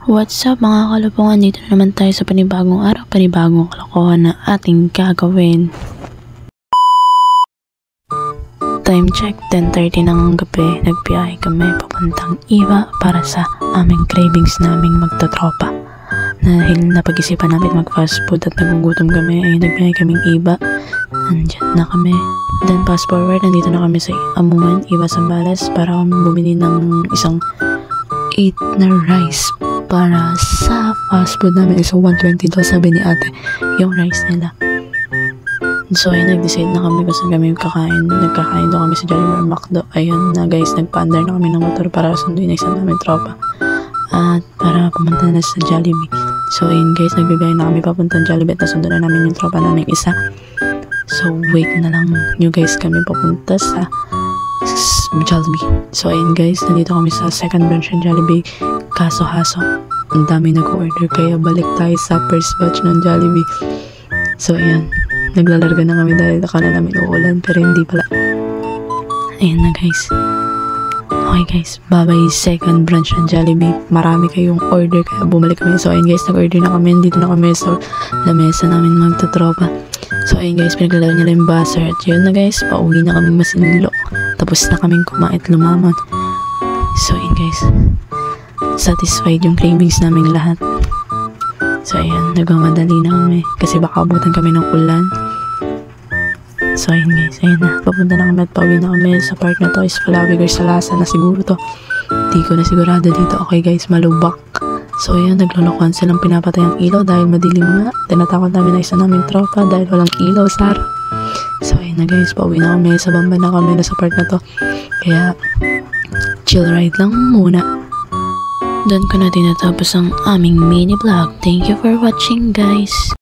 What's up mga kalupungan, dito na naman tayo sa panibagong araw, panibagong kalokohan na ating gagawin. Time check, 10:30 ng gabi, nagbiyahe kami papuntang Iba para sa aming cravings naming magtatropa. Dahil napag-isipan namin mag-fast food at nagugutom kami, ay nagbiyahe kaming Iba. Nandyan na kami. Then fast forward, nandito na kami sa Amungan, Iba, Zambales para bumili ng isang 8 na rice para sa fast food namin. So 120 daw sabi ni ate yung rice nila. So ay nag-decide na kami kung saan kami kakain. Nagkakain daw kami sa Jollibee or McDo. Ayun na guys, nagpa-under na kami ng motor para sunduin na isang namin tropa at para pumunta na sa Jollibee. So ayun guys, nagbibigay na kami papuntang Jollibee at nasundan na namin yung tropa namin isa. So wait na lang nyo guys kami papunta sa Jollibee. So ayun guys, nandito kami sa second branch ng Jollibee. Kaso-haso, ang dami nag-order kaya balik tayo sa first batch ng Jollibee. So ayan, naglalarga na kami dahil akala namin uulan pero hindi pala. Ayan na guys. Okay guys, bye-bye second branch ng Jollibee. Marami kayong order kaya bumalik kami. So ayun guys, nag-order na kami. Dito na kami sa lamesa namin magtatropa. So ayun guys, pinaglalaro nila yung buzzer. At yun na guys, pauwi na kami Masinilo. Tapos na kaming kumain at lumaman. So ayun guys, satisfied yung cravings namin lahat. So ayan, nagmamadali na kami kasi baka abutan kami ng ulan. So ayun guys, ayun na, papunta na kami at pauwi na kami sa park na to. Is Palawigar sa Lasa na siguro to. Di ko na sigurado dito. Okay guys, malubak. So ayan, naglolokohan silang pinapatay ang ilaw dahil madilim nga. Tinatakot namin na isa naming tropa dahil walang ilaw sa harap. So ayun na guys, pauwi na kami. Sa Bamba na kami na sa park na to. Kaya chill ride lang muna. Doon ko na tinatapos ang aming mini vlog. Thank you for watching guys.